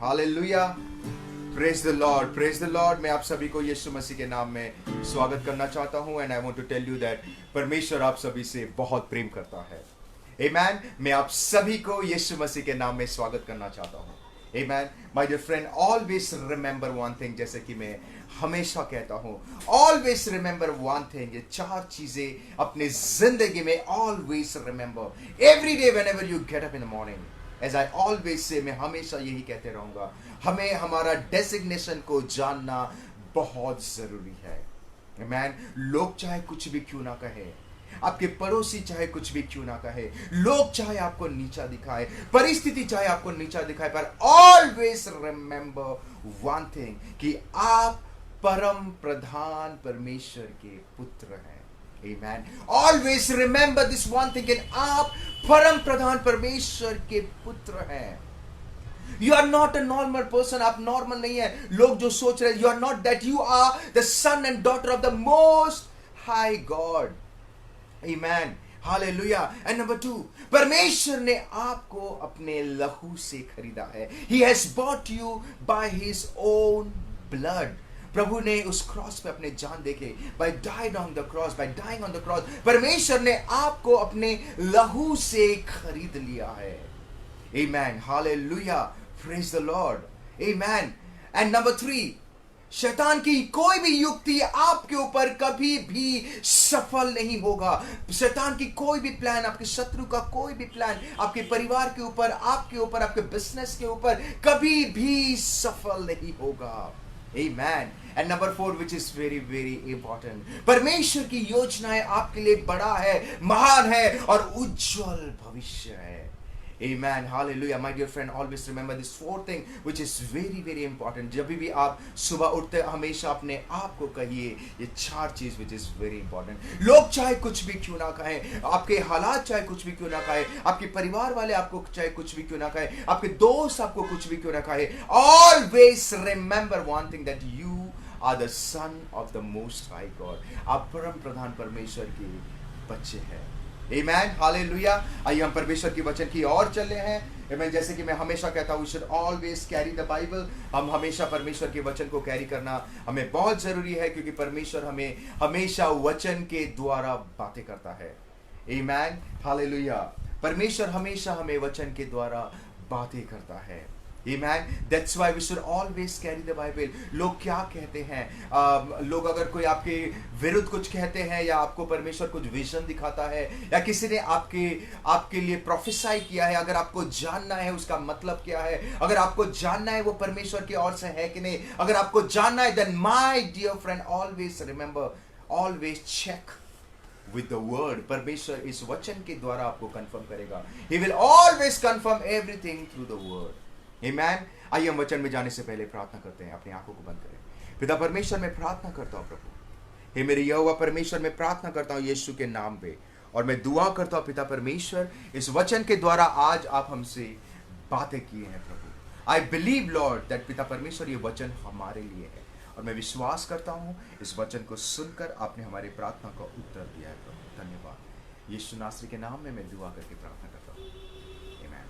Hallelujah, praise the Lord, praise the Lord. मैं आप सभी को यीशु मसीह के नाम में स्वागत करना चाहता हूं and I want to tell you that परमेश्वर आप सभी से बहुत प्रेम करता है। आमेन। मैं आप सभी को यीशु मसीह के नाम में स्वागत करना चाहता हूं। Amen. My dear friend, always remember one thing, जैसे कि मैं हमेशा कहता हूं, ऑलवेज रिमेंबर वन थिंग। ये चार चीजें अपनी जिंदगी में always remember every day whenever you get up in the morning. As I always say, मैं हमेशा यही कहते रहूंगा, हमें हमारा डेसिग्नेशन को जानना बहुत जरूरी है। मैन, लोग चाहे कुछ भी क्यों ना कहे, आपके पड़ोसी चाहे कुछ भी क्यों ना कहे, लोग चाहे आपको नीचा दिखाए, परिस्थिति चाहे आपको नीचा दिखाए, पर ऑलवेज रिमेंबर वन थिंग कि आप परम प्रधान परमेश्वर के पुत्र हैं। Amen. Always remember this one thing कि आप परम प्रधान परमेश्वर के पुत्र हैं। You are not a normal person. आप नॉर्मल नहीं है। लोग जो सोच रहे हैं, you are not that. You are the son and daughter of the most high God. Amen. Hallelujah. And number 2, परमेश्वर ने आपको अपने लहू से खरीदा है। He has bought you by his own blood. प्रभु ने उस क्रॉस पे अपने जान देके, by died on the cross, by dying on the cross, परमेश्वर ने आपको अपने लहू से खरीद लिया है। Amen. Hallelujah. Praise the Lord. Amen. And number 3, शैतान की कोई भी युक्ति आपके ऊपर कभी भी सफल नहीं होगा। शैतान की कोई भी प्लान, आपके शत्रु का कोई भी प्लान आपके परिवार के ऊपर, आपके बिजनेस के ऊपर कभी भी सफल नहीं होगा। Amen. And number 4, which is very very important, परमेश्वर की योजनाएं आपके लिए बड़ा है, महान है और उज्जवल भविष्य है। Amen. Hallelujah. My dear friend, always remember this 4th thing which is very very important. जब भी आप सुबह उठते हमेशा अपने आप को कहिए ये 4 चीज which is very important. लोग चाहे कुछ भी क्यों ना कहें, आपके हालात चाहे कुछ भी क्यों ना कहें, आपके परिवार वाले आपको चाहे कुछ भी क्यों ना कहें, आपके दोस्त आपको कुछ भी क्यों ना कहें, always remember one thing, that you are the son of the most high God. आप परम प्रधान परमेश्वर के बच्चे हैं। Amen. Hallelujah. आइए हम परमेश्वर की वचन की ओर चले हैं। Amen. जैसे कि मैं हमेशा कहता हूँ, we should always carry the Bible. हम हमेशा परमेश्वर के वचन को कैरी करना हमें बहुत जरूरी है, क्योंकि परमेश्वर हमें हमेशा वचन के द्वारा बातें करता है। Amen. Hallelujah. परमेश्वर हमेशा हमें वचन के द्वारा बातें करता है। Amen. That's why we should always carry the Bible. लोग क्या कहते हैं, लोग अगर कोई आपके विरुद्ध कुछ कहते हैं, या आपको परमेश्वर कुछ विजन दिखाता है, या किसी ने आपके लिए प्रोफेसाई किया है, अगर आपको जानना है उसका मतलब क्या है, अगर आपको जानना है वो परमेश्वर की ओर से है कि नहीं, अगर आपको जानना है, then my dear friend, always remember, always check with the word. परमेश्वर इस वचन के द्वारा आपको कंफर्म करेगा। He will always confirm everything through the word. Amen. आइए हम वचन में जाने से पहले प्रार्थना करते हैं। अपनी आंखों को बंद करें। पिता परमेश्वर, मैं प्रार्थना करता हूँ प्रभु, हे मेरे यहोवा परमेश्वर, मैं प्रार्थना करता हूँ यीशु के नाम पे, और मैं दुआ करता हूँ पिता परमेश्वर, इस वचन के द्वारा आज आप हमसे बातें किए हैं प्रभु। आई बिलीव लॉर्ड दैट पिता परमेश्वर ये वचन हमारे लिए है, और मैं विश्वास करता हूँ इस वचन को सुनकर आपने हमारी प्रार्थना का उत्तर दिया है प्रभु। धन्यवाद। यीशु नासरी के नाम में मैं दुआ करके प्रार्थना करता हूँ। आमीन।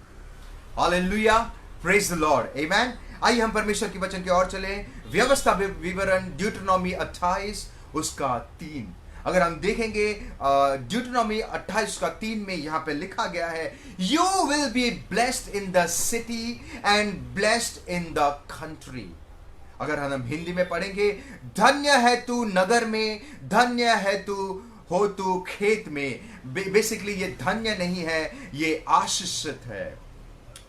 Hallelujah. Praise the Lord. Amen. आइए हम परमेश्वर की वचन की ओर चले। व्यवस्था विवरण ड्यूटरनॉमी 28 उसका 3। अगर हम देखेंगे ड्यूटरनॉमी 28 उसका 3 में यहाँ पे लिखा गया है, You will be blessed in the city and blessed in the country. अगर हम हिंदी में पढ़ेंगे, धन्य है तू नगर में, धन्य है तू खेत में। बेसिकली ये धन्य नहीं है, ये आशीषित है।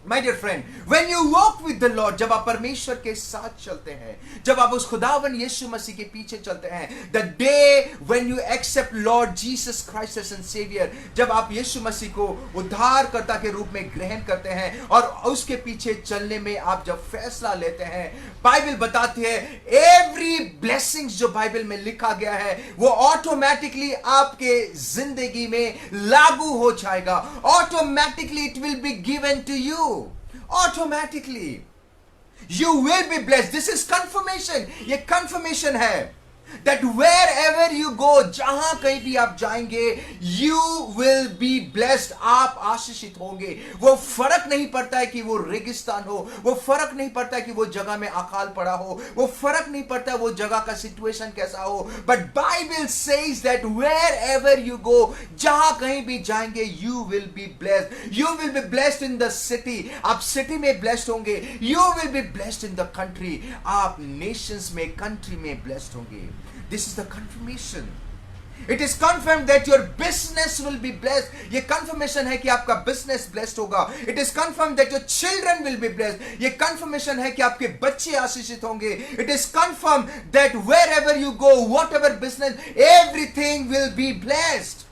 My dear friend, when you walk with the Lord, जब आप परमेश्वर के साथ चलते हैं, जब आप उस खुदावन यीशु मसीह के पीछे चलते हैं, the day when you accept Lord Jesus Christ as and Savior, जब आप यीशु मसीह को उद्धारकर्ता के रूप में ग्रहण करते हैं और उसके पीछे चलने में आप जब फैसला लेते हैं, बाइबल बताती है एवरी ब्लेसिंग्स जो बाइबल में लिखा गया है वो ऑटोमेटिकली आपके जिंदगी में लागू हो जाएगा। Automatically it will be given to you. Automatically you will be blessed. This is confirmation. ये confirmation है। that wherever you go, जहां कहीं भी आप जाएंगे, you will be blessed, आप आशीषित होंगे। वो फर्क नहीं पड़ता है कि वो रेगिस्तान हो, वो फर्क नहीं पड़ता है कि वो जगह में अकाल पड़ा हो, वो फर्क नहीं पड़ता है वो जगह का सिचुएशन कैसा हो, but Bible says that wherever you go, जहां कहीं भी जाएंगे, you will be blessed, you will be blessed in the city, आप सिटी में blessed होंगे, you will be blessed in the country, आप nations में, country में blessed होंगे। This is the confirmation. It is confirmed that your business will be blessed. ये confirmation है कि आपका business blessed होगा. It is confirmed that your children will be blessed. ये confirmation है कि आपके बच्चे आशीषित होंगे. It is confirmed that wherever you go, whatever business, everything will be blessed.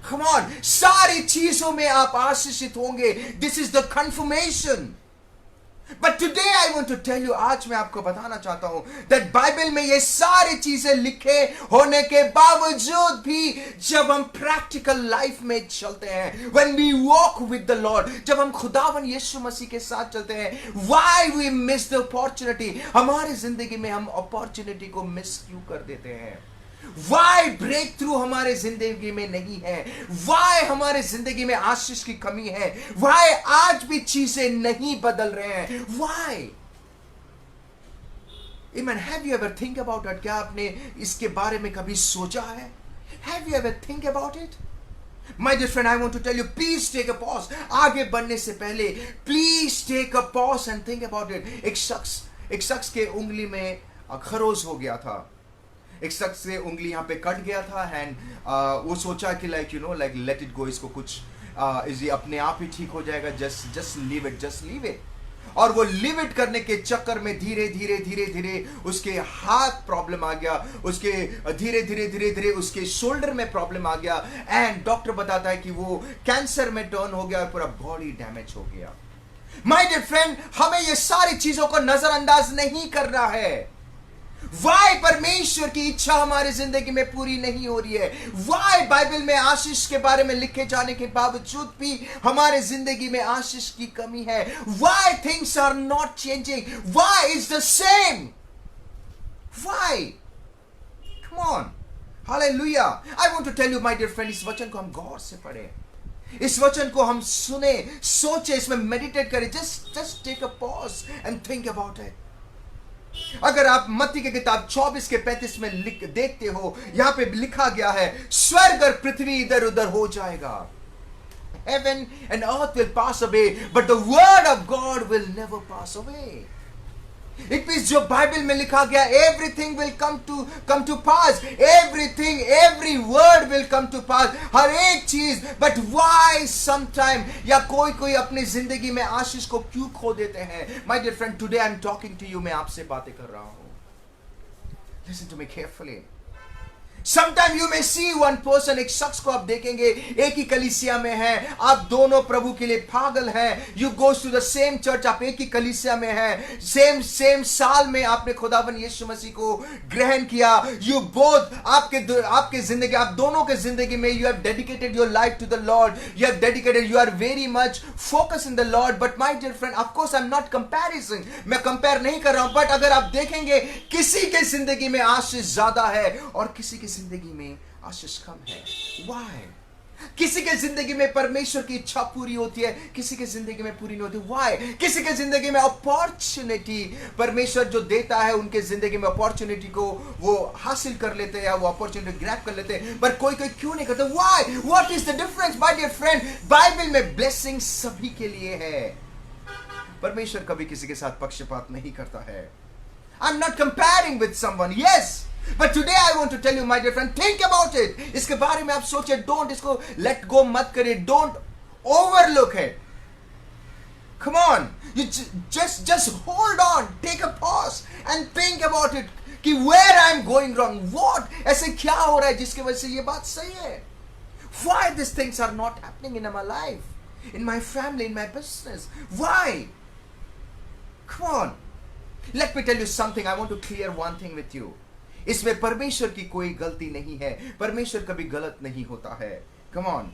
Come on, सारी चीजों में आप आशीषित होंगे. This is the confirmation. But today I want to tell you, आज मैं आपको बताना चाहता हूं that बाइबल में ये सारी चीजें लिखे होने के बावजूद भी जब हम प्रैक्टिकल लाइफ में चलते हैं, when we walk with the Lord, जब हम खुदावन यीशु मसीह के साथ चलते हैं, why we miss the opportunity, हमारी जिंदगी में हम अपॉर्चुनिटी को मिस क्यों कर देते हैं? Why ब्रेक थ्रू हमारे जिंदगी में नहीं है? Why हमारे जिंदगी में आशीष की कमी है? Why आज भी चीजें नहीं बदल रहे हैं? Why? Amen. Have you ever think about it? क्या आपने इसके बारे में कभी सोचा है? Have you ever think about it? My dear friend, I want to tell you, please take a pause. आगे बढ़ने से पहले please take a pause and think about it. एक शख्स के उंगली में खरोच हो गया था. एक शख्स से उंगली यहाँ पे कट गया था एंड वो सोचा कि लाइक लेट इट गो, इसको कुछ ये अपने आप ही ठीक हो जाएगा, जस्ट लीव इट. और वो लीव इट करने के चक्कर में धीरे धीरे उसके हाथ प्रॉब्लम आ गया, उसके धीरे उसके शोल्डर में प्रॉब्लम आ गया एंड डॉक्टर बताता है कि वो कैंसर में टर्न हो गया और पूरा बॉडी डैमेज हो गया. माय डियर फ्रेंड, हमें ये सारी चीजों को नजरअंदाज नहीं करना है. Why परमेश्वर की इच्छा हमारी जिंदगी में पूरी नहीं हो रही है? Why बाइबल में आशीष के बारे में लिखे जाने के बावजूद भी हमारे जिंदगी में आशीष की कमी है? Why things are not changing? Why is the same? Why? Come on. Hallelujah. I want to tell you, my dear friend, इस वचन को हम गौर से पढ़ें, इस वचन को हम सुने, सोचे, इसमें मेडिटेट करें. Just take a pause and think about it. अगर आप मत्ती की किताब 24 के 35 में देखते हो, यहां पे लिखा गया है, स्वर्ग और पृथ्वी इधर उधर हो जाएगा. Heaven and earth will pass away, but the word of God will never pass away. It means जो बाइबल में लिखा गया, everything will come to pass. Everything, every word will come to pass. हर एक चीज. But why sometime या कोई अपनी जिंदगी में आशीष को क्यों खो देते हैं? My dear friend, today I'm talking to you. मैं आपसे बातें कर रहा हूं. Listen to me carefully. Sometime you may see one person, एक शख्स को आप देखेंगे, एक ही कलीसिया में है, आप दोनों प्रभु के लिए पागल हैं. You goes to the same church, आप एक ही कलीसिया में हैं, सेम साल में आपने खुदावन यीशु मसीह को ग्रहण किया. You both, आपके जिंदगी, आप दोनों के जिंदगी में you have dedicated your life to the Lord. You are very much focused in the Lord. But my dear friend, of course I'm not comparing, मैं कंपेयर नहीं कर रहा हूं. बट अगर आप देखेंगे, किसी के जिंदगी में आशीष ज्यादा है और किसी के जिंदगी में आशीष कम है. Why? किसी के जिंदगी में परमेश्वर की इच्छा पूरी होती है, किसी के जिंदगी में पूरी नहीं होती. Why? किसी के जिंदगी में अपॉर्चुनिटी परमेश्वर जो देता है, उनके जिंदगी में अपॉर्चुनिटी को वो हासिल कर लेते हैं या वो अपॉर्चुनिटी ग्रैब कर लेते हैं, पर कोई क्यों नहीं करता? Why? What is the difference, my dear friend? Bible में ब्लेसिंग सभी के लिए है. परमेश्वर कभी किसी के साथ पक्षपात नहीं करता है. I'm not comparing with someone. Yes. But today I want to tell you, my dear friend, think about it. इसके बारे में आप सोचिए. Don't इसको let go मत करिए. Don't overlook it. Come on. You just hold on. Take a pause and think about it. कि where I'm going wrong. What? ऐसे क्या हो रहा है जिसकी वजह से ये बात सही है? Why these things are not happening in my life, in my family, in my business? Why? Come on. Let me tell you something. I want to clear one thing with you. इसमें परमेश्वर की कोई गलती नहीं है. परमेश्वर कभी गलत नहीं होता है. Come on.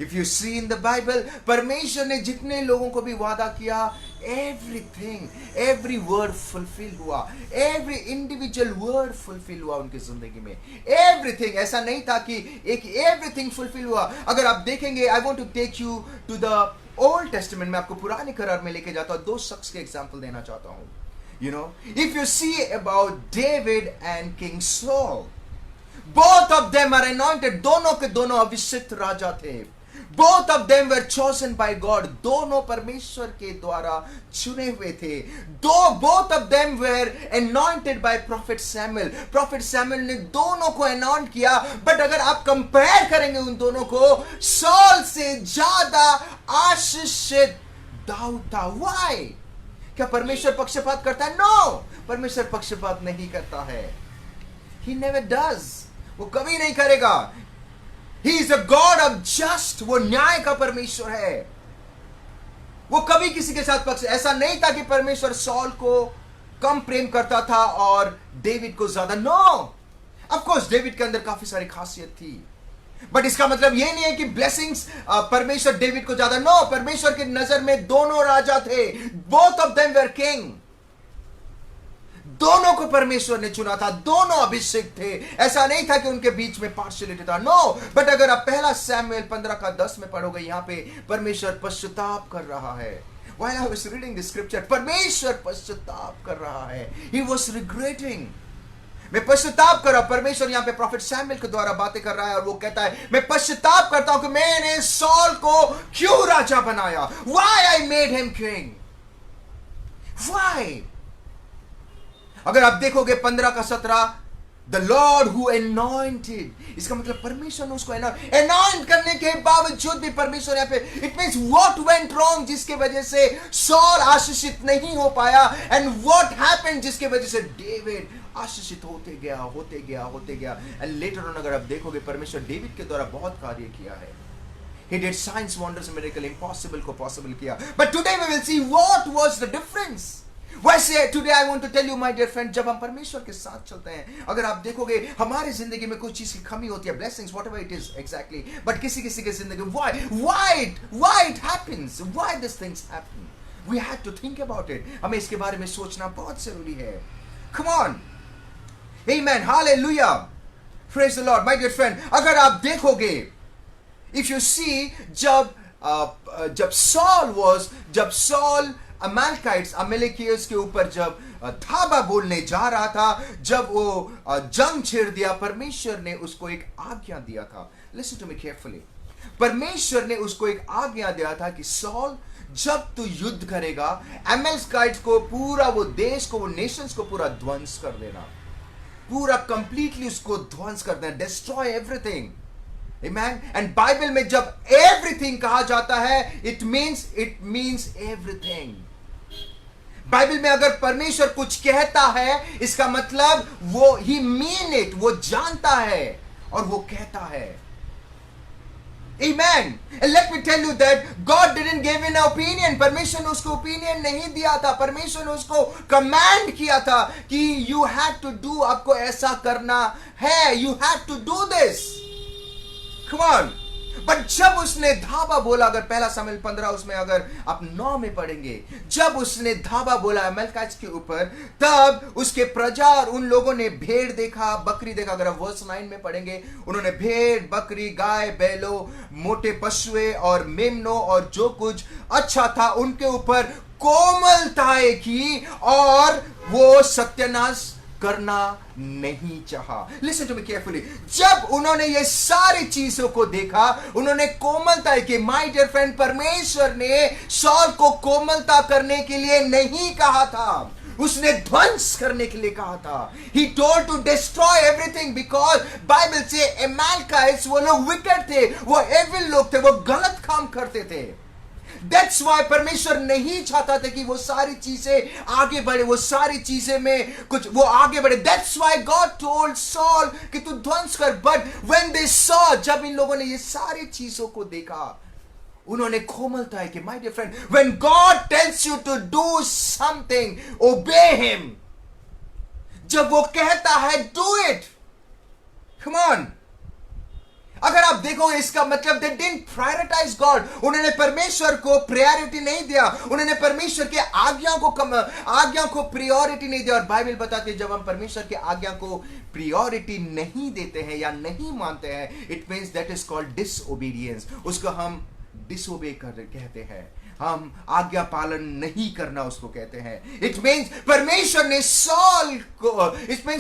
If you see in the Bible, परमेश्वर ने जितने लोगों को भी वादा किया, एवरीथिंग, एवरी वर्ड फुलफिल हुआ, एवरी इंडिविजुअल वर्ड फुलफिल हुआ उनकी जिंदगी में। एवरीथिंग, ऐसा नहीं था कि एक एवरीथिंग फुलफिल हुआ। अगर आप देखेंगे, I want to take you to the Old Testament में, आपको पुराने करार में लेके जाता हूं। दो शख्स के एग्जांपल देना चाहता हूं। You know, if you see about David and King Saul, both of them are anointed. दोनों के दोनों अभिषिक्त राजा थे। Both of them were chosen by God. दोनों परमेश्वर के द्वारा चुने हुए थे। Both of them were anointed by Prophet Samuel. Prophet Samuel ने दोनों को anoint किया। But अगर आप कंपेयर करेंगे उन दोनों को, सॉल से ज्यादा आशीषित दाऊद था। Why? क्या परमेश्वर पक्षपात करता है? नो, परमेश्वर पक्षपात नहीं करता है। He never does. वो कभी नहीं करेगा। He is a God of just. वो न्याय का परमेश्वर है। वो कभी किसी के साथ पक्ष, ऐसा नहीं था कि परमेश्वर सॉल को कम प्रेम करता था और डेविड को ज्यादा। नो, ऑफ कोर्स डेविड के अंदर काफी सारी खासियत थी, बट इसका मतलब यह नहीं है कि ब्लेसिंग्स परमेश्वर डेविड को ज्यादा। नो, परमेश्वर की नजर में दोनों राजा थे। Both of them were king. दोनों को परमेश्वर ने चुना था, दोनों अभिषेक थे। ऐसा नहीं था कि उनके बीच में पार्शियलिटी था। नो, बट अगर आप पहला सैमुएल 15:10 में पढ़ोगे, यहां पे परमेश्वर पश्चाताप कर रहा है। While I was reading the scripture, परमेश्वर पश्चाताप कर रहा है। He was regretting. मैं पश्चाताप कर रहा हूं। परमेश्वर यहां पे प्रॉफिट सैमुएल के द्वारा बातें कर रहा है और वो कहता है, मैं पश्चाताप करता हूं कि मैंने सॉल को क्यों राजा बनाया। Why I made him king? Why? अगर आप देखोगे 15:17, द लॉर्ड हु anointed, इसका मतलब परमेश्वर ने उसको anoint करने के बावजूद भी परमेश्वर यहाँ पे, it means what went wrong, जिसके वजह से सॉल आशीषित नहीं हो पाया, एंड व्हाट हैपेंड, जिसके वजह से डेविड आशीषित होते गया। एंड लेटर ऑन अगर आप देखोगे, परमेश्वर डेविड के द्वारा बहुत कार्य किया है। He did signs, wonders and miracles, impossible को possible किया। But today we will see what was the difference. वैसे today I want to tell you my dear friend, जब हम परमेश्वर के साथ चलते हैं, अगर आप देखोगे हमारी जिंदगी में कुछ चीज की कमी होती है, blessings whatever it is exactly, but किसी की जिंदगी why it happens, why these things happen, we have to think about it. हमें इसके बारे में सोचना बहुत जरूरी है। Come on, amen, hallelujah, praise the Lord, my dear friend। अगर आप देखोगे, if you see, जब सॉल अमेलेकियस के ऊपर जब धावा बोलने जा रहा था, जब वो जंग छेड़ दिया, परमेश्वर ने उसको एक आज्ञा दिया था। Listen to me carefully. परमेश्वर ने उसको एक आज्ञा दिया था कि सॉल, जब तू युद्ध करेगा, अमेलेकियट्स को, पूरा वो देश को, वो नेशंस को पूरा ध्वंस कर देना, पूरा कंप्लीटली उसको ध्वंस कर देना, destroy everything. Amen? And Bible में जब everything कहा जाता है, it means everything. बाइबल में अगर परमेश्वर कुछ कहता है, इसका मतलब वो he mean it, वो जानता है और वो कहता है। Amen. And let me tell you that God didn't give an opinion. परमेश्वर ने उसको ओपिनियन नहीं दिया था। परमेश्वर ने उसको कमांड किया था कि you have to do, आपको ऐसा करना है, you have to do this. Come on. But जब उसने धावा बोला, अगर पहला शमूएल 15 उसमें अगर आप 9 में पढ़ेंगे, जब उसने धावा बोला अमेलेकियट्स के ऊपर, तब उसके प्रजा और उन लोगों ने भेड़ देखा, बकरी देखा। अगर आप वर्स 9 में पढ़ेंगे, उन्होंने भेड़, बकरी, गाय, बैलों, मोटे पशुए और मेमनों और जो कुछ अच्छा था उनके ऊपर कोमलताएं की और वो सत्यानाश करना नहीं चाहा। Listen to me carefully. जब उन्होंने ये सारी चीजों को देखा, उन्होंने कोमलता की। माय डियर फ्रेंड, परमेश्वर ने सॉल को कोमलता करने के लिए नहीं कहा था, उसने ध्वंस करने के लिए कहा था। He told to destroy everything because Bible से अमेलेकियट्स वो लोग विकेट थे, वो एविल लोग थे, वो गलत काम करते थे। That's why परमेश्वर नहीं चाहता था कि वो सारी चीजें आगे बढ़े, वो सारी चीजें में कुछ वो आगे बढ़े। That's why God told Saul कि तू ध्वंस कर। But when they saw, जब इन लोगों ने ये सारी चीजों को देखा, उन्होंने कोमलता है कि my dear friend, when God tells you to do something, obey him. जब वो कहता है do it. Come on. अगर आप देखो इसका मतलब दे डिडंट प्रायोरिटाइज गॉड, उन्होंने परमेश्वर को प्रायोरिटी नहीं दिया, उन्होंने परमेश्वर के आज्ञा को प्रायोरिटी नहीं दिया। और बाइबल बताती है जब हम परमेश्वर के आज्ञा को प्रायोरिटी नहीं देते हैं या नहीं मानते हैं, it means that is called disobedience. उसको हम डिसओबे कहते हैं, हम आज्ञा पालन नहीं करना उसको कहते हैं। इट मींस परमेश्वर ने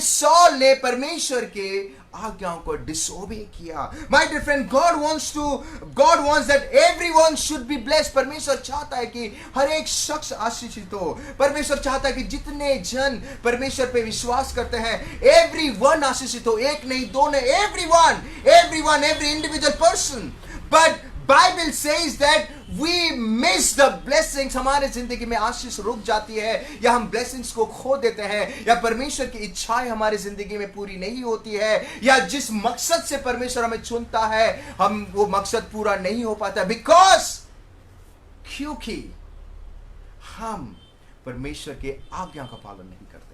सॉल ने परमेश्वर के आज्ञाओं को डिसओबे किया। My dear friend, God wants that everyone should be blessed. परमेश्वर चाहता है कि हर एक शख्स आशीषित हो। परमेश्वर चाहता है कि जितने जन परमेश्वर पे विश्वास करते हैं एवरीवन आशीषित हो, एक नहीं, दो नहीं, every individual person. But Bible says that we miss the blessings. हमारे जिंदगी में आशीष रुक जाती है या हम ब्लेसिंग्स को खो देते हैं या परमेश्वर की इच्छाएं हमारी जिंदगी में पूरी नहीं होती है या जिस मकसद से परमेश्वर हमें चुनता है हम वो मकसद पूरा नहीं हो पाता, क्योंकि हम परमेश्वर के आज्ञा का पालन नहीं करते हैं।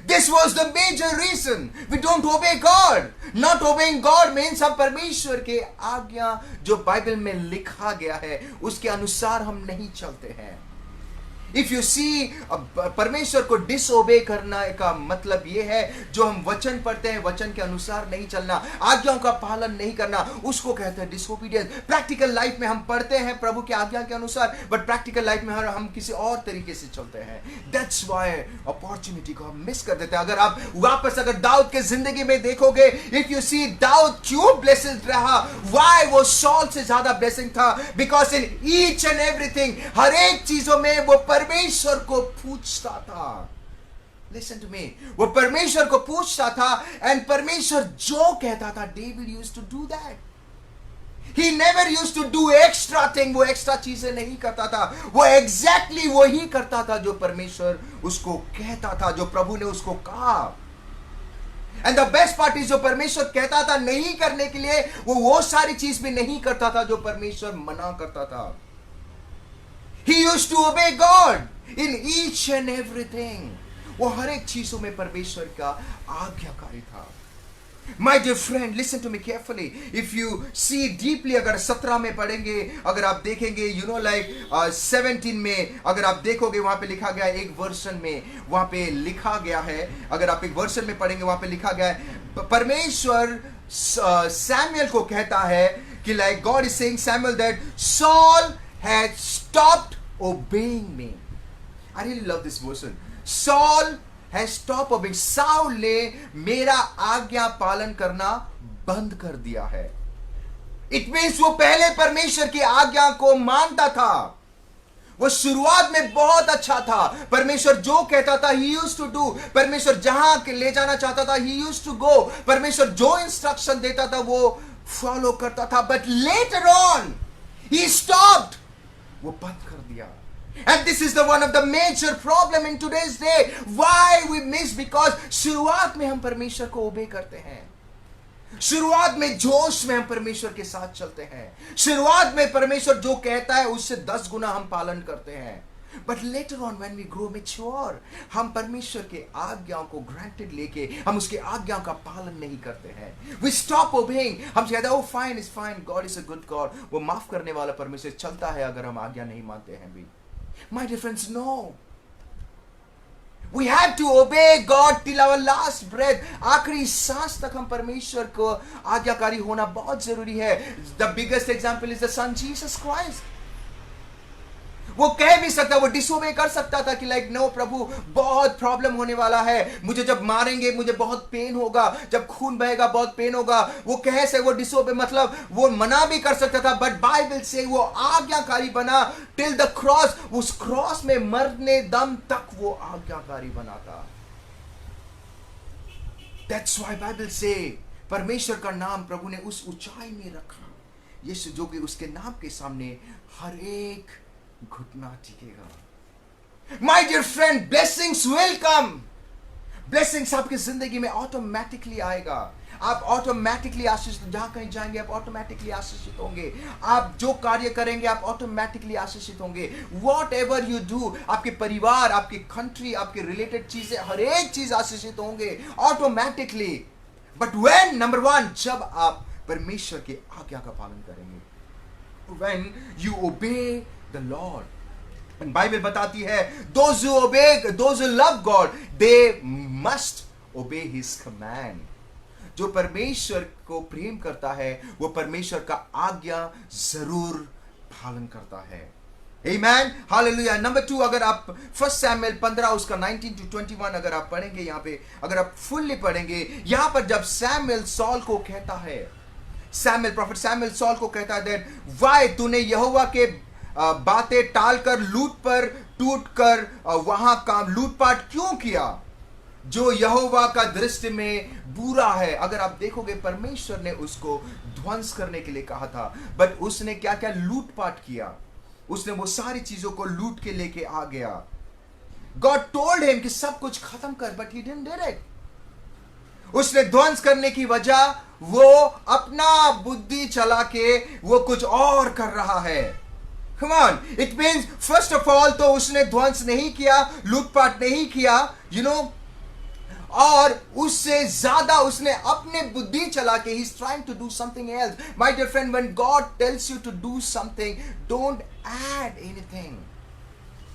This was the major reason we don't obey God. Not obeying God means हम परमेश्वर के आज्ञा जो बाइबल में लिखा गया है उसके अनुसार हम नहीं चलते हैं। इफ यू सी, परमेश्वर को डिसओबे करना का मतलब यह है जो हम वचन पढ़ते हैं वचन के अनुसार नहीं चलना, आज्ञाओं का पालन नहीं करना, उसको कहते हैं डिसओबीडियंस। प्रैक्टिकल लाइफ में हम पढ़ते हैं प्रभु की आज्ञा के अनुसार, बट प्रैक्टिकल लाइफ में हम किसी और तरीके से चलते हैं। दैट्स व्हाई अपॉर्चुनिटी को हम मिस कर देते हैं। अगर दाऊद के जिंदगी में देखोगे, इफ यू सी दाऊद क्यों ब्लेस्ड रहा, व्हाई वो सॉल से ज्यादा ब्लेसिंग था, because in each and everything, हर एक चीजों में वो परमेश्वर को पूछता था। लिसन टू मी, वो परमेश्वर को पूछता था एंड परमेश्वर जो कहता था, David used to do that. He never used to do extra thing, वो एक्स्ट्रा चीजें नहीं करता था, वो एग्जैक्टली वही करता था जो परमेश्वर उसको कहता था, जो प्रभु ने उसको कहा। And the best part is, जो परमेश्वर कहता था नहीं करने के लिए वो सारी चीज भी नहीं करता था जो परमेश्वर मना करता था। He used to obey God in each and everything. वो हर एक चीजों में परमेश्वर का आज्ञाकारी था। My dear friend, listen to me carefully. If you see deeply, अगर 17 में पढ़ेंगे, अगर आप देखेंगे, 17 में अगर आप देखोगे, वहां पे लिखा गया है, एक वर्जन में वहां पे लिखा गया है, अगर आप एक वर्जन में पढ़ेंगे वहां पे लिखा गया है, परमेश्वर सैमुअल को कहता है कि like God is saying Samuel that Saul had stopped obeying me. I really love this verse. Saul has stopped obeying. Saul ने मेरा आज्ञा पालन करना बंद कर दिया है। It means वो पहले परमेश्वर की आज्ञा को मानता था, वो शुरुआत में बहुत अच्छा था, परमेश्वर जो कहता था he used to do, परमेश्वर जहां ले जाना चाहता था he used to go, परमेश्वर जो इंस्ट्रक्शन देता था वो फॉलो करता था। But later on he stopped, वो बंद कर दिया। And this is the one of the major problem in today's day. Why we miss? Because शुरुआत में हम परमेश्वर को ओबे करते हैं, शुरुआत में जोश में हम परमेश्वर के साथ चलते हैं, शुरुआत में परमेश्वर जो कहता है उससे 10 गुना हम पालन करते हैं। But later on when we grow mature, हम परमेश्वर के आज्ञाओं को granted लेके हम उसके आज्ञाओं का पालन नहीं करते हैं। We stop obeying. हम कहते हैं, oh fine is fine, God is a good God. वो माफ करने वाला परमेश्वर चलता है अगर हम आज्ञा नहीं मानते हैं भी। My dear friends, no. We have to obey God till our last breath. आखिरी सांस तक हम परमेश्वर को आज्ञाकारी होना बहुत जरूरी है। The biggest example is the Son Jesus Christ. वो कह भी सकता, वो डिसोबे कर सकता था कि लाइक नो प्रभु बहुत प्रॉब्लम होने वाला है, मुझे जब मारेंगे मुझे बहुत पेन होगा, जब खून बहेगा बहुत पेन होगा, वो कह से वो डिसोबे मतलब वो मना भी कर सकता था। बट बाइबल से वो आज्ञाकारी बना टिल द क्रॉस, उस क्रॉस में मरने दम तक वो आज्ञाकारी बना था। दैट्स व्हाई बाइबल से परमेश्वर का नाम प्रभु ने उस ऊंचाई में रखा, यीशु जो कि उसके नाम के सामने हर एक घुटना टिकेगा। My dear friend, blessings will come. Blessings आपकी जिंदगी में ऑटोमेटिकली आएगा। आप ऑटोमेटिकली आशीषित, जहां कहीं जाएंगे आप ऑटोमेटिकली आशीषित होंगे, आप जो कार्य करेंगे आप ऑटोमेटिकली आशीषित होंगे। वॉट एवर यू डू, आपके परिवार, आपकी कंट्री, आपके रिलेटेड चीजें, हर एक चीज आशीषित होंगे ऑटोमेटिकली। बट व्हेन, नंबर 1, जब आप परमेश्वर के आज्ञा का पालन करेंगे. When you obey the Lord, Bible बताती है those who obey, those who love God, they must obey His command. जो परमेश्वर को प्रेम करता है वो परमेश्वर का आज्ञा जरूर पालन करता है. Amen, Hallelujah. नंबर 2, अगर आप 1 सैमुएल 15 उसका 19 to 21 अगर आप पढ़ेंगे, यहाँ पे अगर आप फुल्ली पढ़ेंगे, यहाँ पर जब सैमुएल सॉल को कहता है, प्रॉफिट सैमुएल सॉल को कहता है that why तूने यहोवा के बातें टालकर लूट पर टूट कर वहां काम लूटपाट क्यों किया जो यहोवा का दृष्टि में बुरा है. अगर आप देखोगे परमेश्वर ने उसको ध्वंस करने के लिए कहा था, बट उसने क्या क्या लूटपाट किया, उसने वो सारी चीजों को लूट के लेके आ गया. गॉड टोल्ड हिम कि सब कुछ खत्म कर, but he didn't do it. उसने ध्वंस करने की वजह वो अपना बुद्धि चला के वो कुछ और कर रहा है. Come on, it means first of all तो उसने ध्वंस नहीं किया, लूटपाट नहीं किया, you know, और उससे ज्यादा उसने अपने बुद्धि चला के he's trying to do something else. My dear friend, when God tells you to do something, don't add anything.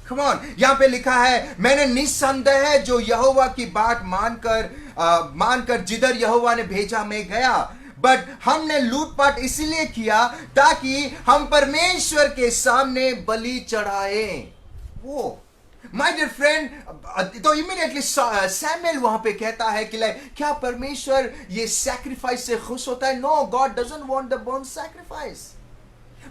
Come on, यहां पे लिखा है मैंने निस्संदेह जो यहोवा की बात मानकर जिधर यहोवा ने भेजा मैं गया, बट हमने लूटपाट इसलिए किया ताकि हम परमेश्वर के सामने बलि चढ़ाए. वो माय डियर फ्रेंड, तो इमीडिएटली सैमुएल वहां पे कहता है कि क्या परमेश्वर ये सैक्रिफाइस से खुश होता है? No, God doesn't want the burn sacrifice.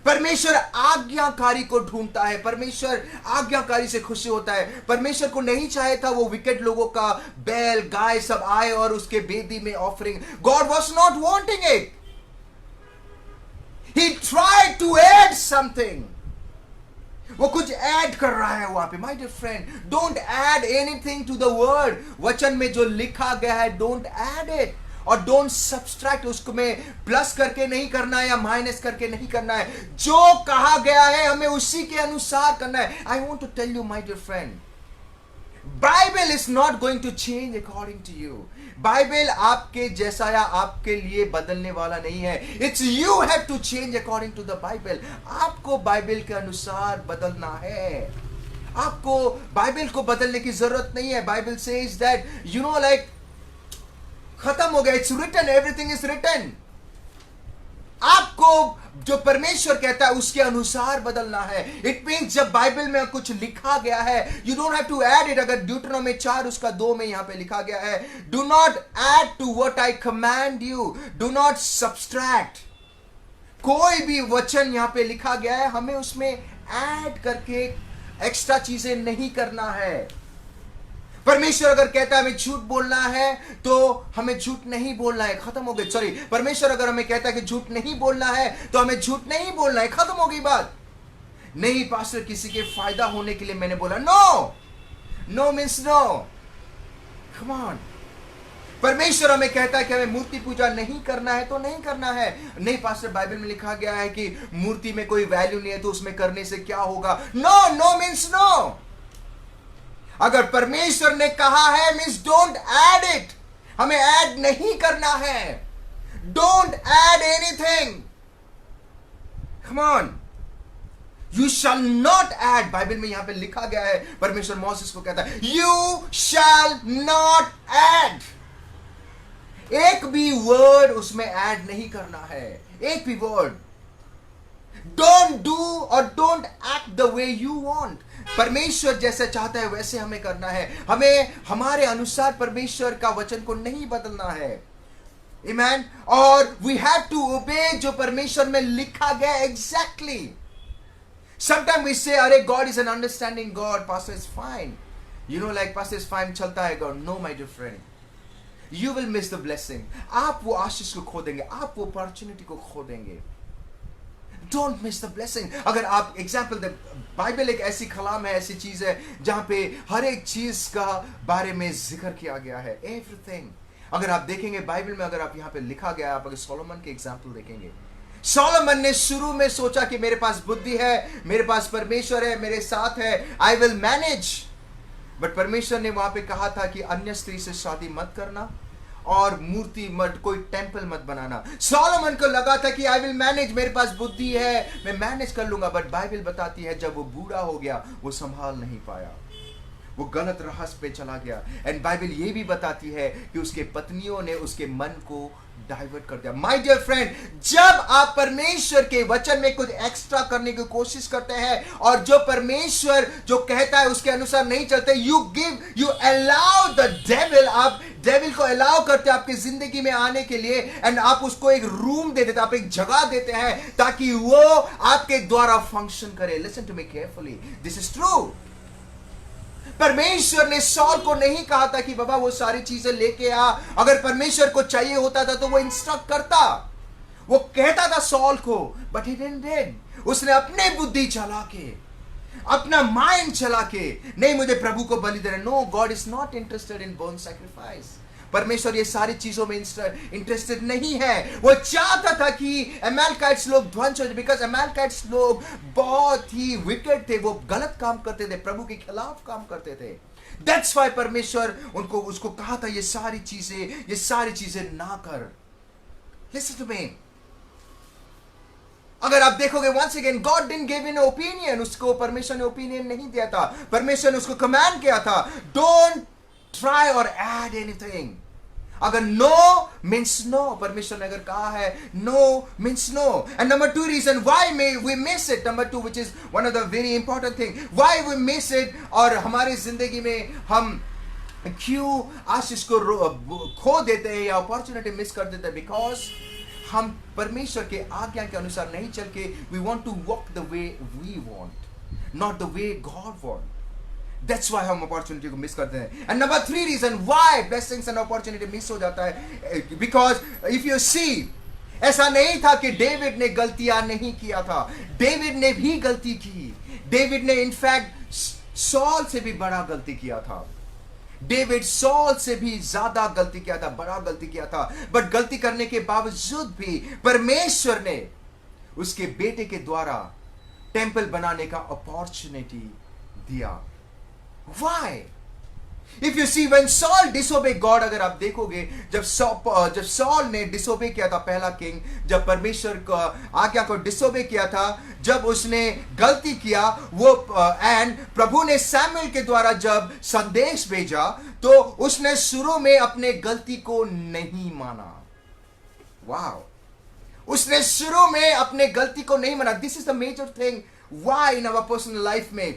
परमेश्वर आज्ञाकारी को ढूंढता है, परमेश्वर आज्ञाकारी से खुशी होता है. परमेश्वर को नहीं चाहे था वो विकेट लोगों का बैल गाय सब आए और उसके बेदी में offering. God was not wanting it. He tried to add something. वो कुछ ऐड कर रहा है वहां पे. My dear friend, don't add anything to the word. वचन में जो लिखा गया है डोंट ऐड इट, और डोंट सब्सट्रैक्ट. उसको में प्लस करके नहीं करना है या माइनस करके नहीं करना है. जो कहा गया है हमें उसी के अनुसार करना है. I want to tell you my dear friend, Bible is not going to change according to you. Bible आपके जैसा या आपके लिए बदलने वाला नहीं है. It's you have to change according to the Bible. आपको बाइबल के अनुसार बदलना है. आपको बाइबल को बदलने की जरूरत नहीं है. Bible says that you know like खत्म हो गया. It's written, everything is written. आपको जो परमेश्वर कहता है उसके अनुसार बदलना है. इट मीन्स जब बाइबल में कुछ लिखा गया है you don't have to add it. अगर ड्यूटरनोमी 4 उसका 2 में यहां पे लिखा गया है do not add to what I command you, do not subtract. कोई भी वचन यहां पे लिखा गया है हमें उसमें ऐड करके एक्स्ट्रा चीजें नहीं करना है. परमेश्वर अगर कहता है हमें झूठ बोलना है तो हमें झूठ नहीं बोलना है. खत्म हो गई. सॉरी, परमेश्वर अगर हमें कहता है कि झूठ नहीं बोलना है तो हमें झूठ नहीं बोलना है. खत्म हो गई बात. नहीं पास्टर किसी के फायदा होने के लिए मैंने बोला. No, no means no. Come on. परमेश्वर हमें कहता है कि हमें मूर्ति पूजा नहीं करना है तो नहीं करना है. नहीं पास्टर बाइबल में लिखा गया है कि मूर्ति में कोई वैल्यू नहीं है तो उसमें करने से क्या होगा. No, no means no. अगर परमेश्वर ने कहा है मीन्स डोंट ऐड इट. हमें ऐड नहीं करना है. Don't add anything. Come on. You shall not add. Bible में यहां पे लिखा गया है, परमेश्वर मोसेस को कहता है यू शैल नॉट ऐड. एक भी वर्ड उसमें ऐड नहीं करना है. एक भी वर्ड. डोंट डू और don't act the way you want. परमेश्वर जैसे चाहता है वैसे हमें करना है. हमें हमारे अनुसार परमेश्वर का वचन को नहीं बदलना है. आमीन. और वी हैव टू ओबे जो परमेश्वर में लिखा गया एग्जैक्टली. समटाइम वी से अरे God is an understanding God, pastor is fine, you know like pastor is fine, चलता है God. No my dear friend, you will miss the blessing. आप वो आशीष को खो देंगे, आप वो अपॉर्चुनिटी को खो देंगे. Don't miss the blessing. अगर आप एग्जाम्पल दे, बाइबल एक ऐसी कलाम है, ऐसी चीज है जहां पे हर एक चीज का बारे में जिक्र किया गया है. एवरीथिंग. अगर आप देखेंगे बाइबल में, अगर आप यहाँ पे लिखा गया है, आप अगर सोलोमन के एग्जाम्पल देखेंगे, सोलोमन ने शुरू में सोचा कि मेरे पास बुद्धि है, मेरे पास परमेश्वर है, मेरे साथ है, आई विल मैनेज. बट परमेश्वर ने वहां पे कहा था कि अन्य स्त्री से शादी मत करना और मूर्ति मत, कोई टेंपल मत बनाना। सोलोमन को लगा था कि आई विल मैनेज, मेरे पास बुद्धि है, मैं मैनेज कर लूंगा। बट बाइबल बताती है जब वो बूढ़ा हो गया वो संभाल नहीं पाया, वो गलत रास्ते पे चला गया। एंड बाइबल ये भी बताती है कि उसके पत्नियों ने उसके मन को डाइवर्ट कर दिया। माय डियर फ्रेंड, जब आप परमेश्वर के वचन में कुछ एक्स्ट्रा करने की कोशिश करते हैं और जो परमेश्वर जो कहता है उसके अनुसार नहीं चलते, यू अलाउ द डेविल, आप डेविल को अलाउ करते हैं आपकी जिंदगी में आने के लिए। एंड आप उसको एक रूम दे देते, आप एक जगह देते हैं ताकि वो आपके द्वारा फंक्शन करे। Listen to me carefully, this is true. परमेश्वर ने सॉल को नहीं कहा था कि बाबा वो सारी चीजें लेके आ। अगर परमेश्वर को चाहिए होता था तो वो इंस्ट्रक्ट करता, वो कहता था सॉल को, बट ही डिडंट डिड। उसने अपने बुद्धि चला के, अपना माइंड चला के, नहीं मुझे प्रभु को बलि देना। No, God is not interested in born sacrifice. परमेश्वर ये सारी चीजों में इंटरेस्टेड नहीं है। वो चाहता था कि अमालेकाइट्स लोग ध्वंस हो जाए, बिकॉज अमालेकाइट्स लोग बहुत ही विकेट थे, वो गलत काम करते थे, प्रभु के खिलाफ काम करते थे। दैट्स व्हाई परमेश्वर उसको कहा था ये सारी चीजें ना कर। लिसन टू मी, अगर आप देखोगे once again God didn't give in opinion, उसको परमेश्वर ने ओपिनियन नहीं दिया था। परमेश्वर ने उसको कमांड किया था, डोंट ट्राई और ऐड एनीथिंग। अगर नो मीन्स नो, परमेश्वर ने अगर कहा है no means no. And number 2 reason why we miss it, number 2 which is one of the very important thing, why we miss it, और हमारी जिंदगी में हम क्यों आशीष को खो देते हैं या अपॉर्चुनिटी मिस कर देते हैं, बिकॉज हम परमेश्वर के आज्ञा के अनुसार नहीं चल के we want to walk the way we want, not the way God want. That's why हम अपॉर्चुनिटी को मिस करते हैं। And number 3 reason why blessings and opportunity miss हो जाता है, बिकॉज इफ यू सी, ऐसा नहीं था कि डेविड ने गलतियां नहीं किया था, डेविड ने भी गलती की। डेविड ने इनफैक्ट सॉल से भी बड़ा गलती किया था। डेविड सॉल से भी ज्यादा गलती किया था, बड़ा गलती किया था। बट गलती करने के बावजूद भी परमेश्वर ने उसके बेटे के द्वारा टेंपल बनाने का अपॉर्चुनिटी दिया। Why? If you see when Saul disobeyed God, अगर आप देखोगे जब सॉल ने डिसोबे किया था, पहला किंग, जब परमेश्वर का आज्ञा को डिसोबे किया था, जब उसने गलती किया वो एंड प्रभु ने सैमुएल के द्वारा जब संदेश भेजा तो उसने शुरू में अपने गलती को नहीं माना। वाओ, उसने शुरू में अपने गलती को नहीं माना। This is the major thing why in our personal life में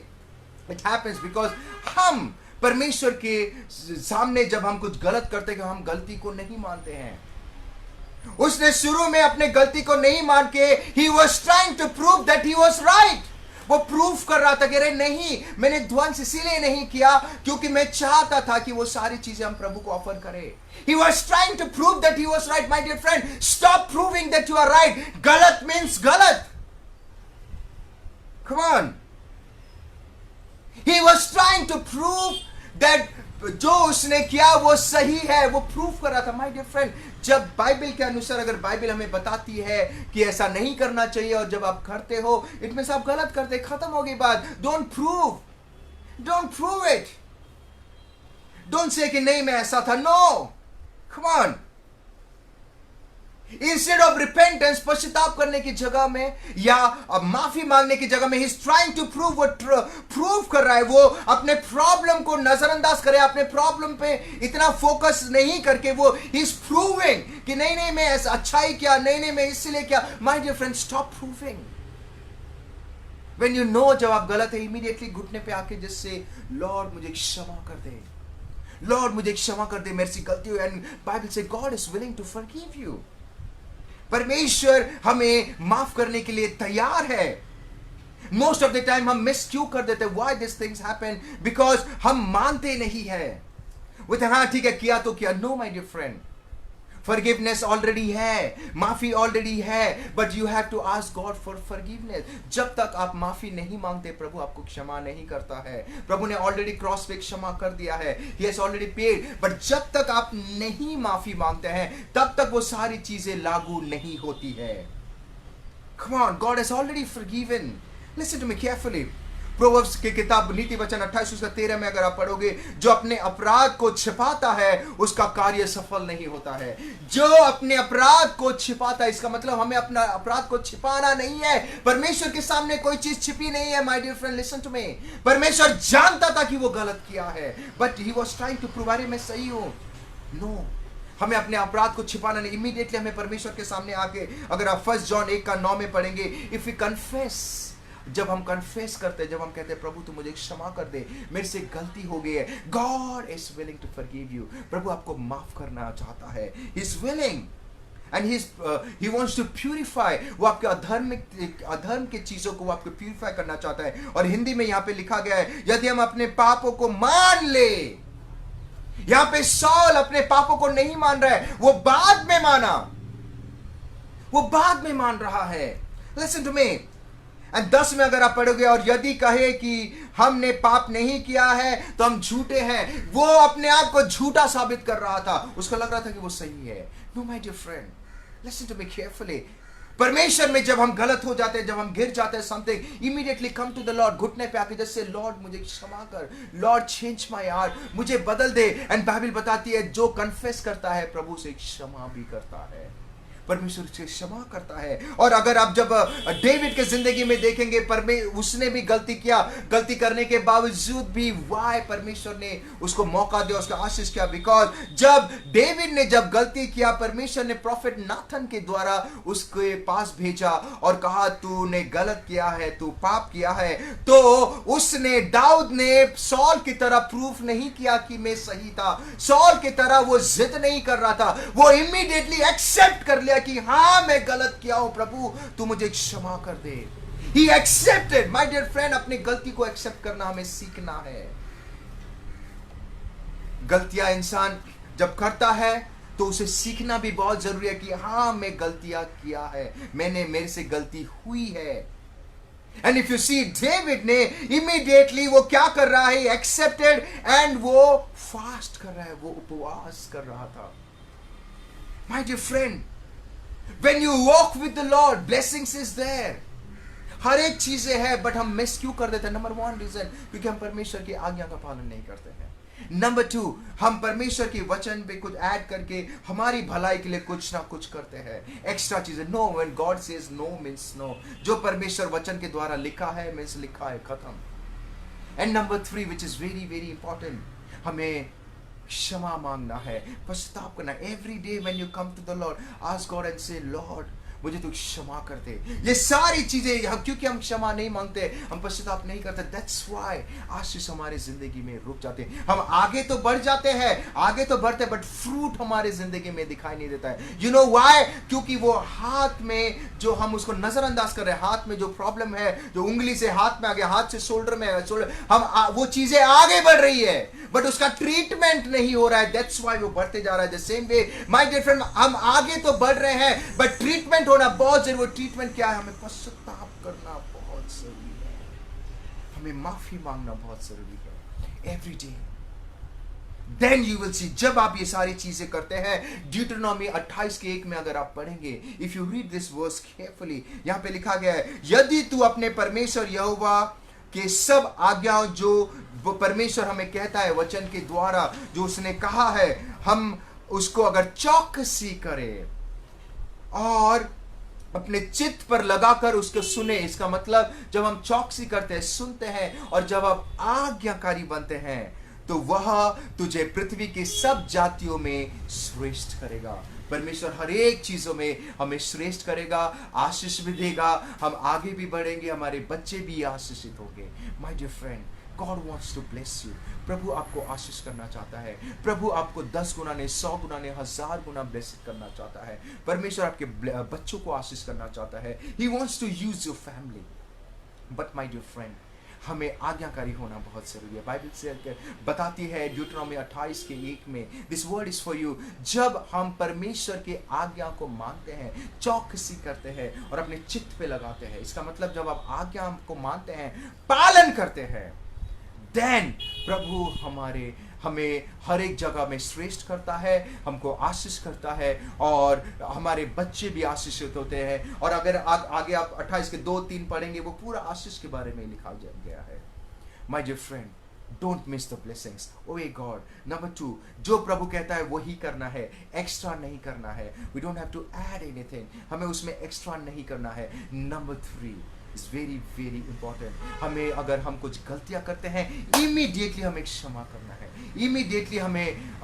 इट हैपेंस, बिकॉज हम परमेश्वर के सामने जब हम कुछ गलत करते हैं हम गलती को नहीं मानते हैं। उसने शुरू में अपने गलती को नहीं मान के he was trying to prove that he was right, वो प्रूफ कर रहा था कि अरे नहीं, मैंने ध्वंस इसीलिए नहीं किया क्योंकि मैं चाहता था कि वो सारी चीजें हम प्रभु को ऑफर करें। He was trying to prove that he was right. My dear friend, stop proving that you are right. गलत means गलत. Come on. He was trying to prove that जो उसने किया वो सही है, वो प्रूफ कर रहा था। माय डियर फ्रेंड, जब बाइबल के अनुसार अगर बाइबल हमें बताती है कि ऐसा नहीं करना चाहिए और जब आप करते हो इट मींस आप गलत करते, खत्म हो गई बात। Don't prove it, don't say कि नहीं मैं ऐसा था। No, come on. Instead of repentance, पश्चाताप करने की जगह में या माफी मांगने की जगह में he is trying to prove, वो प्रूव कर रहा है। वो अपने प्रॉब्लम को नजरअंदाज करे, अपने प्रॉब्लम पे इतना फोकस नहीं करके वो ही इज प्रूविंग कि नहीं मैं ऐसा अच्छा ही किया, नहीं मैं इसलिए किया। My dear friend, stop proving. When you know जब आप गलत है, इमीडिएटली घुटने पे आके जिससे लॉर्ड मुझे क्षमा कर दे, लॉर्ड मुझे क्षमा कर दे, मेरी सी गलती हुई। एंड बाइबल से God is willing to forgive you. परमेश्वर हमें माफ करने के लिए तैयार है। मोस्ट ऑफ द टाइम हम मिस क्यों कर देते? Why this things happen? Because हम मानते नहीं है। वो हाँ ठीक है किया तो किया। No my dear friend, forgiveness already है, माफी ऑलरेडी है, but you have to ask God for forgiveness. जब तक आप माफी नहीं मांगते प्रभु आपको क्षमा नहीं करता है। प्रभु ने ऑलरेडी क्रॉस पे क्षमा कर दिया है, he has already paid. But जब तक आप नहीं माफी मांगते हैं तब तक वो सारी चीजें लागू नहीं होती है। Come on, God has already forgiven. Listen to me carefully. Proverbs की किताब नीति वचन 28 उसका 13 में अगर आप पढ़ोगे, जो अपने अपराध को छिपाता है उसका कार्य सफल नहीं होता है। जो अपने अपराध को छिपाता है, इसका मतलब हमें अपना अपराध को छिपाना नहीं है। परमेश्वर के सामने कोई चीज छिपी नहीं है। My dear friend, listen to me. परमेश्वर जानता था कि वो गलत किया है, but he was trying to prove, अरे मैं सही हूं। नो, हमें अपने अपराध को छिपाना नहीं। इमीडिएटली हमें परमेश्वर के सामने आके, अगर आप 1 जॉन 1:9 में पढ़ेंगे, इफ वी कन्फेस, जब हम कन्फेस करते हैं, जब हम कहते हैं प्रभु तू मुझे क्षमा कर दे, मेरे से गलती हो गई है, God is willing to forgive you. प्रभु आपको माफ करना चाहता है, he is willing and he wants to purify. वो आपके अधर्म के चीजों को वो आपको प्यूरिफाई करना चाहता है। और हिंदी में यहां पे लिखा गया है, यदि हम अपने पापों को मान ले। यहां पे सॉल अपने पापों को नहीं मान रहा है, वो बाद में माना, वो बाद में मान रहा है। Listen to me. एंड 10 में अगर आप पढ़ोगे, और यदि कहे कि हमने पाप नहीं किया है तो हम झूठे हैं। वो अपने आप को झूठा साबित कर रहा था, उसको लग रहा था कि वो सही है। No my dear friend, listen to me carefully. परमेश्वर में जब हम गलत हो जाते हैं, जब हम गिर जाते हैं something, immediately come to the Lord, घुटने पे आके जैसे लॉर्ड मुझे क्षमा कर, लॉर्ड चेंज माय हार्ट, मुझे बदल दे। एंड बाइबल बताती है जो कन्फेस करता है प्रभु से क्षमा भी करता है, परमेश्वर से क्षमा करता है। और अगर आप जब डेविड के जिंदगी में देखेंगे, उसने भी गलती किया, गलती करने के बावजूद भी वाई परमेश्वर ने उसको मौका दिया, उसका आशीष किया। बिकॉज जब डेविड ने जब गलती किया, परमेश्वर ने प्रॉफिट नाथन के द्वारा उसके पास भेजा और कहा तूने गलत किया है, तू पाप किया है। तो उसने, दाऊद ने सॉल की तरह प्रूफ नहीं किया कि मैं सही था, सॉल की तरह वो जिद नहीं कर रहा था, वो इमीडिएटली एक्सेप्ट कर लिया कि हां मैं गलत किया हूं, प्रभु तू मुझे क्षमा कर दे। He accepted। My dear friend, अपनी गलती को एक्सेप्ट करना हमें सीखना है। गलतियां इंसान जब करता है तो उसे सीखना भी बहुत जरूरी है कि हां मैं गलतियां किया है, मेरे से गलती हुई है। And if you see, David ने इमीडिएटली वो क्या कर रहा है, एक्सेप्टेड, एंड वो फास्ट कर रहा है, वो उपवास कर रहा था। My dear friend, when you walk with the Lord, blessings is there। हर एक चीजें हैं, बट हम मिस क्यों कर देते हैं? नंबर 1 रीजन, क्योंकि हम परमेश्वर की आज्ञा का पालन नहीं करते हैं। नंबर 2, हम परमेश्वर के वचन पे कुछ ऐड करके हमारी भलाई के लिए कुछ ना कुछ करते हैं, एक्स्ट्रा चीजें। No, when God says no means no. जो परमेश्वर वचन के द्वारा लिखा है मींस लिखा है, खत्म। And number 3, which is very very important, हमें क्षमा मांगना है, पश्चाताप करना। Every day when you come to the Lord, ask God and say Lord मुझे तू क्षमा कर दे। ये सारी चीजें हम, क्योंकि हम क्षमा नहीं मांगते, हम पश्चाताप नहीं करते, दैट्स व्हाई आशीष हमारे जिंदगी में रुक जाते हैं। हम आगे तो बढ़ जाते हैं, आगे तो बढ़ते हैं, बट फ्रूट हमारे जिंदगी में दिखाई नहीं देता है। You know why? क्योंकि वो हाथ में जो हम उसको नजरअंदाज कर रहे हैं, हाथ में जो प्रॉब्लम है, जो उंगली से हाथ में आ गया, हाथ से शोल्डर में, वो चीजें आगे बढ़ रही है, बट उसका ट्रीटमेंट नहीं हो रहा है। दैट्स व्हाई वो बढ़ते जा रहा है। The same way my dear friend, हम आगे तो बढ़ रहे हैं, बट ट्रीटमेंट होना बहुत जरूरी। ट्रीटमेंट क्या है? हमें पश्चाताप करना बहुत जरूरी है, हमें माफी मांगना बहुत जरूरी है, every day. Then you will see, जब आप ये सारी चीजें करते हैं, ड्यूटरनॉमी 28:1 में अगर आप पढ़ेंगे, if you read this verse carefully, यहां पे लिखा गया है, यदि तू अपने परमेश्वर यहोवा के सब आज्ञाओं, जो वो परमेश्वर हमें कहता है वचन के द्वारा, जो उसने कहा है, हम उसको अगर चौकसी करें और अपने चित्त पर लगाकर उसको सुने। इसका मतलब जब हम चौकसी करते हैं, सुनते हैं, और जब आप आज्ञाकारी बनते हैं, तो वह तुझे पृथ्वी की सब जातियों में श्रेष्ठ करेगा। परमेश्वर हर एक चीजों में हमें श्रेष्ठ करेगा, आशीष भी देगा, हम आगे भी बढ़ेंगे, हमारे बच्चे भी आशीषित होंगे। My dear friend, God wants to bless you। प्रभु आपको आशीष करना चाहता है, प्रभु आपको 10 गुना ने, 100 गुना ने, 1000 गुना ब्लेसिंग करना चाहता है। परमेश्वर आपके बच्चों को आशीष करना चाहता है। He wants to use your family। But my dear friend, हमें आज्ञाकारी होना बहुत जरूरी है। बाइबल से बताती है ड्यूटरनॉमी 28:1 में, this word is for you. जब हम परमेश्वर के आज्ञा को मानते हैं, चौकसी करते हैं और अपने चित्त पे लगाते हैं, इसका मतलब जब आप आज्ञा को मानते हैं, पालन करते हैं, देन प्रभु हमारे हमें हर एक जगह में श्रेष्ठ करता है, हमको आशीष करता है, और हमारे बच्चे भी आशीषित होते हैं। और अगर आगे आप 28 के 2-3 पढ़ेंगे, वो पूरा आशीष के बारे में लिखा गया है। My dear friend, don't miss the blessings, oh God. Number 2, जो प्रभु कहता है वही करना है, एक्स्ट्रा नहीं करना है। We don't have to add anything, हमें उसमें एक्स्ट्रा नहीं करना है। Number 3 is very very important, हमें अगर हम कुछ गलतियां करते हैं, इमीडिएटली हमें क्षमा करना है, इमीडिएटली हमें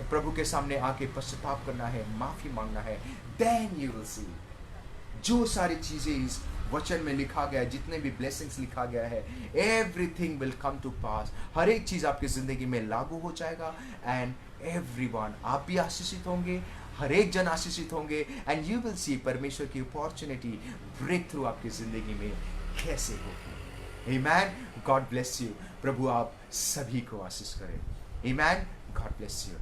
प्रभु के सामने आके पश्चाताप करना है, माफी मांगना है। देन यू विल सी, जो सारी चीजें इस वचन में लिखा गया है, जितने भी ब्लेसिंग्स लिखा गया है, एवरीथिंग विल कम टू पास। हर एक चीज आपकी जिंदगी में लागू हो जाएगा, एंड एवरीवन, आप भी आशीषित होंगे, हर एक जन आशीषित होंगे, एंड यू विल सी परमेश्वर की अपॉर्चुनिटी, ब्रेक थ्रू आपकी जिंदगी में कैसे होगी। आमेन। God bless you. प्रभु आप सभी को आशीष करें। आमेन। God bless you.